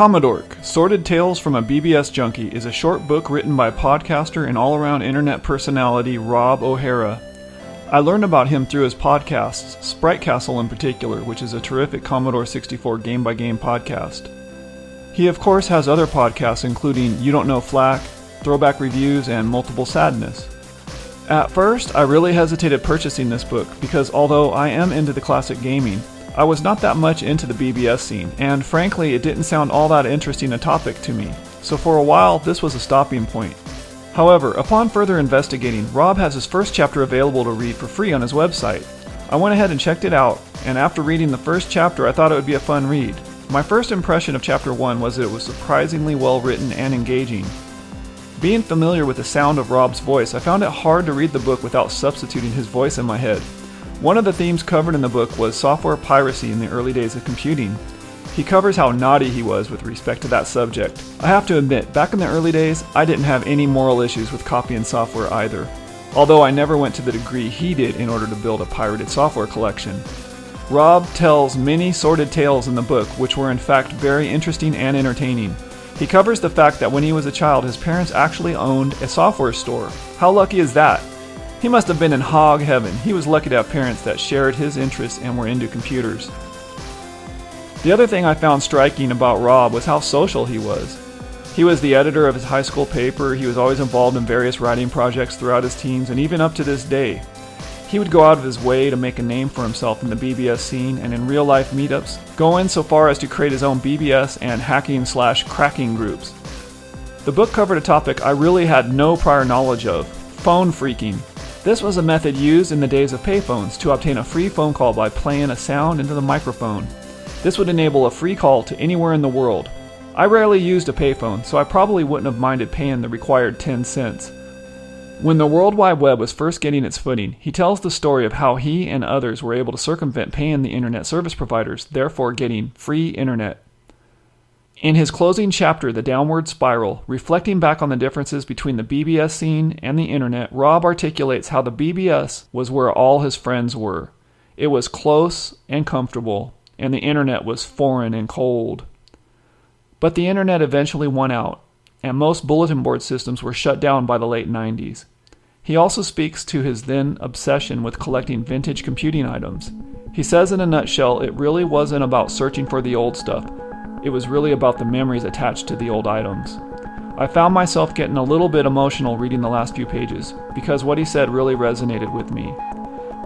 Commodork Sordid Tales from a BBS Junkie is a short book written by podcaster and all-around internet personality Rob Ohara. I learned about him through his podcasts, Sprite Castle in particular, which is a terrific Commodore 64 game-by-game podcast. He of course has other podcasts including You Don't Know Flack, Throwback Reviews, and Multiple Sadness. At first, I really hesitated purchasing this book because although I am into the classic gaming, I was not that much into the BBS scene, and frankly it didn't sound all that interesting a topic to me, so for a while this was a stopping point. However, upon further investigating, Rob has his first chapter available to read for free on his website. I went ahead and checked it out, and after reading the first chapter I thought it would be a fun read. My first impression of chapter 1 was that it was surprisingly well written and engaging. Being familiar with the sound of Rob's voice, I found it hard to read the book without substituting his voice in my head. One of the themes covered in the book was software piracy in the early days of computing. He covers how naughty he was with respect to that subject. I have to admit, back in the early days, I didn't have any moral issues with copying software either, although I never went to the degree he did in order to build a pirated software collection. Rob tells many sordid tales in the book, which were in fact very interesting and entertaining. He covers the fact that when he was a child, his parents actually owned a software store. How lucky is that? He must have been in hog heaven. He was lucky to have parents that shared his interests and were into computers. The other thing I found striking about Rob was how social he was. He was the editor of his high school paper, he was always involved in various writing projects throughout his teens, and even up to this day. He would go out of his way to make a name for himself in the BBS scene and in real-life meetups, going so far as to create his own BBS and hacking/cracking groups. The book covered a topic I really had no prior knowledge of: phone phreaking. This was a method used in the days of payphones to obtain a free phone call by playing a sound into the microphone. This would enable a free call to anywhere in the world. I rarely used a payphone, so I probably wouldn't have minded paying the required 10 cents. When the World Wide Web was first getting its footing, he tells the story of how he and others were able to circumvent paying the internet service providers, therefore getting free internet. In his closing chapter, The Downward Spiral, reflecting back on the differences between the BBS scene and the internet, Rob articulates how the BBS was where all his friends were. It was close and comfortable, and the internet was foreign and cold. But the internet eventually won out, and most bulletin board systems were shut down by the late 90s. He also speaks to his then obsession with collecting vintage computing items. He says in a nutshell, it really wasn't about searching for the old stuff. It was really about the memories attached to the old items. I found myself getting a little bit emotional reading the last few pages, because what he said really resonated with me.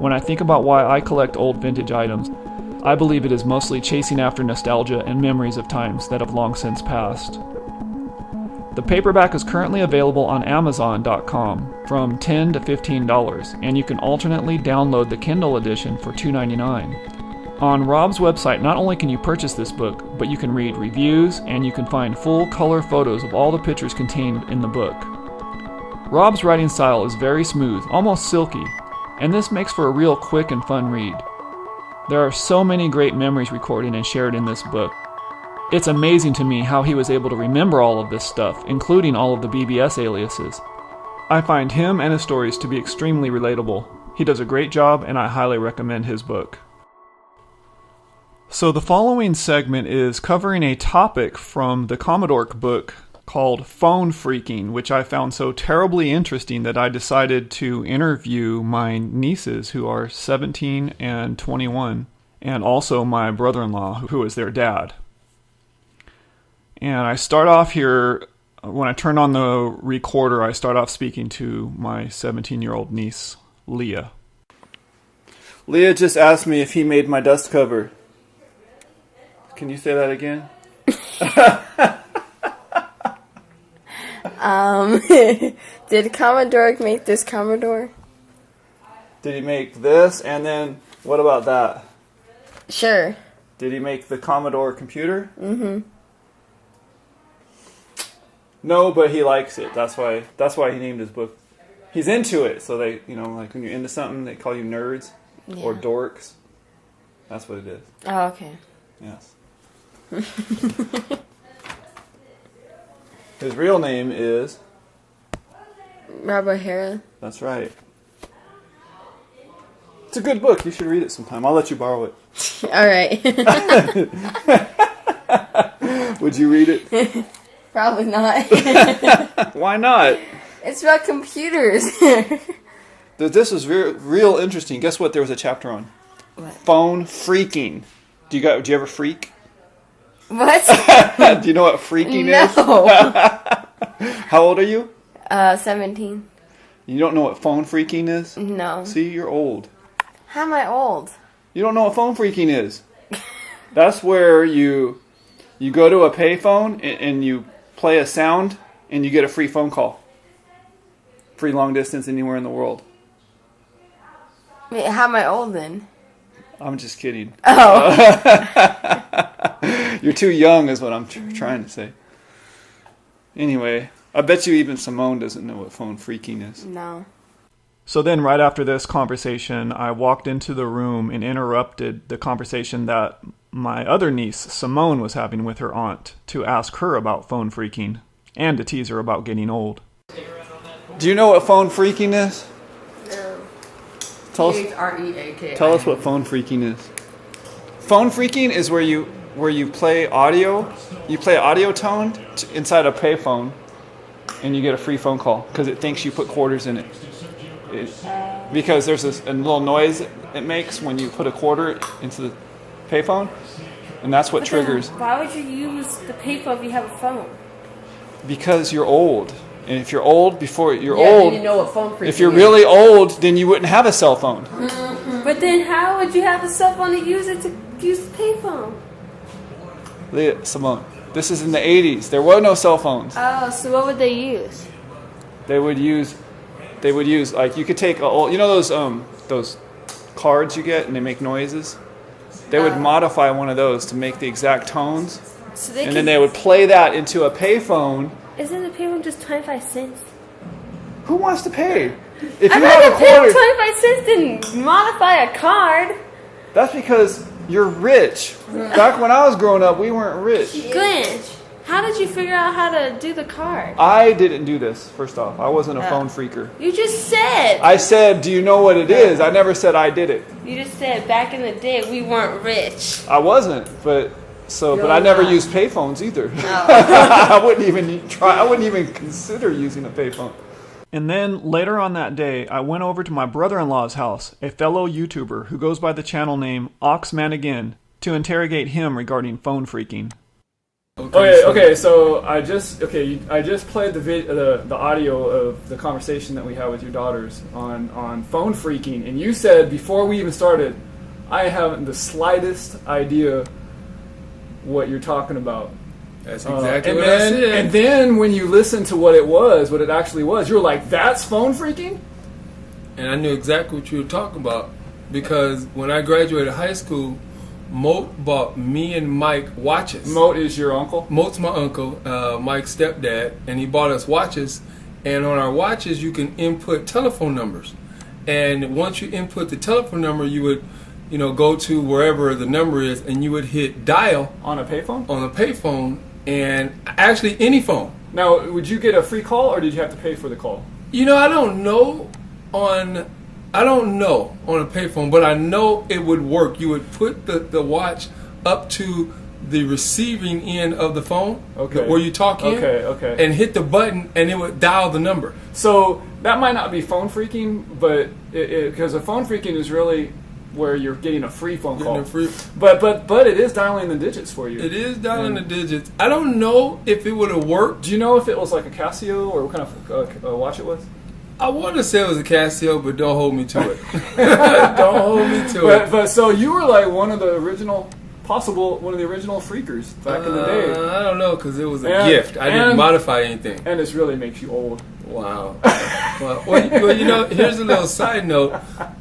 When I think about why I collect old vintage items, I believe it is mostly chasing after nostalgia and memories of times that have long since passed. The paperback is currently available on Amazon.com from $10 to $15, and you can alternately download the Kindle edition for $2.99. On Rob's website, not only can you purchase this book, but you can read reviews and you can find full color photos of all the pictures contained in the book. Rob's writing style is very smooth, almost silky, and this makes for a real quick and fun read. There are so many great memories recorded and shared in this book. It's amazing to me how he was able to remember all of this stuff, including all of the BBS aliases. I find him and his stories to be extremely relatable. He does a great job, and I highly recommend his book. So the following segment is covering a topic from the Commodork book called Phone Phreaking, which I found so terribly interesting that I decided to interview my nieces who are 17 and 21, and also my brother-in-law who is their dad. And I start off here, when I turn on the recorder, I start off speaking to my 17-year-old niece, Leah. Leah just asked me if he made my dust cover. Can you say that again? Did Commodork make this Commodore? Did he make this? And then, what about that? Sure. Did he make the Commodore computer? Mm-hmm. No, but he likes it. That's why he named his book. He's into it. So they, like when you're into something, they call you nerds or dorks. That's what it is. Oh, okay. Yes. His real name is Rob Ohara. That's right. It's a good book. You should read it sometime. I'll let you borrow it. All right. Would you read it? Probably not. Why not? It's about computers. This was real interesting. Guess what? There was a chapter on What? phone phreaking. Do you ever freak? What? Do you know what phreaking is? No. How old are you? 17. You don't know what phone phreaking is? No. See, you're old. How am I old? You don't know what phone phreaking is. That's where you go to a payphone and you play a sound and you get a free phone call. Free long distance anywhere in the world. Wait, how am I old then? I'm just kidding. Oh. You're too young is what I'm trying to say. Anyway, I bet you even Simone doesn't know what phone phreaking is. No. So then right after this conversation, I walked into the room and interrupted the conversation that my other niece, Simone, was having with her aunt to ask her about phone phreaking and to tease her about getting old. Do you know what phone phreaking is? No. Tell Phreaking. Tell us what phone phreaking is. Phone phreaking is where you play audio. You play audio tone inside a payphone, and you get a free phone call because it thinks you put quarters in it. Because there's a little noise it makes when you put a quarter into the payphone, and that's what triggers. Why would you use the payphone if you have a phone? Because you're old, and if you're old before you're Yeah, old, you know what phone phreaking if you're is. really old, then you wouldn't have a cell phone. But then how would you have a cell phone to use the payphone? Simone, this is in the 80s. There were no cell phones. Oh, so what would they use? They would use like you could take those cards you get and they make noises. They would modify one of those to make the exact tones, So they and then they would play that into a payphone. Isn't the payphone just 25 cents? Who wants to pay? If I'm you not have a gonna pay quarter, 25 cents to modify a card. that's because you're rich. Back when I was growing up, we weren't rich. Glenn, how did you figure out how to do the card? I didn't do this, first off. I wasn't a Oh. phone freaker. You just said. I said, do you know what it is? I never said I did it. You just said back in the day we weren't rich. I wasn't, but I never used payphones either. No. I wouldn't even try. I wouldn't even consider using a payphone. And then later on that day, I went over to my brother-in-law's house, a fellow YouTuber who goes by the channel name Oxmanagain, to interrogate him regarding phone phreaking. Okay. So I just played the audio of the conversation that we had with your daughters on phone phreaking, and you said before we even started, I haven't the slightest idea what you're talking about. That's exactly what I said. And then when you listened to what it actually was, you were like, "That's phone phreaking?" And I knew exactly what you were talking about because when I graduated high school, Moat bought me and Mike watches. Moat is your uncle? Moat's my uncle, Mike's stepdad, and he bought us watches. And on our watches, you can input telephone numbers. And once you input the telephone number, you would, go to wherever the number is, and you would hit dial On a payphone? on a payphone, and actually any phone. Now, would you get a free call, or did you have to pay for the call? I don't know on a payphone, but I know it would work. You would put the watch up to the receiving end of the phone, Okay. where you talk in, Okay. and hit the button, and it would dial the number. So that might not be phone phreaking, but because a phone phreaking is really where you're getting a free phone call. But it is dialing the digits for you. It is dialing the digits. I don't know if it would have worked. Do you know if it was like a Casio or what kind of watch it was? I want to say it was a Casio, but don't hold me to it. Don't hold me to it. But so you were like one of the original freakers back in the day. I don't know, because it was a gift. I didn't modify anything. And this really makes you old. Wow. Well, here's a little side note.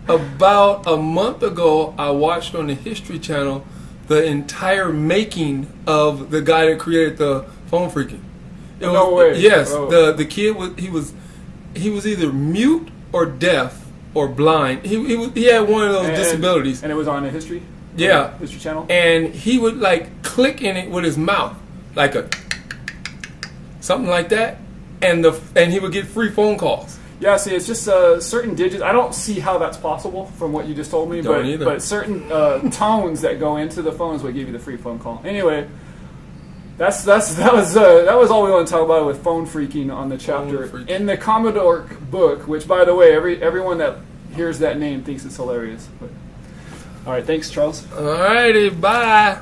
About a month ago, I watched on the History Channel the entire making of the guy that created the phone phreaking. No way. Yes. Oh. The kid he was either mute or deaf or blind. He had one of those disabilities. And it was on the History? Yeah. History Channel? And he would click in it with his mouth, like something like that, and he would get free phone calls. Yeah, see, it's just certain digits. I don't see how that's possible from what you just told me, but certain tones that go into the phone is what give you the free phone call. Anyway, that was all we want to talk about with phone phreaking on the chapter Phone phreaking. in the Commodork book. Which, by the way, everyone that hears that name thinks it's hilarious. But, all right, thanks, Charles. Alrighty, bye.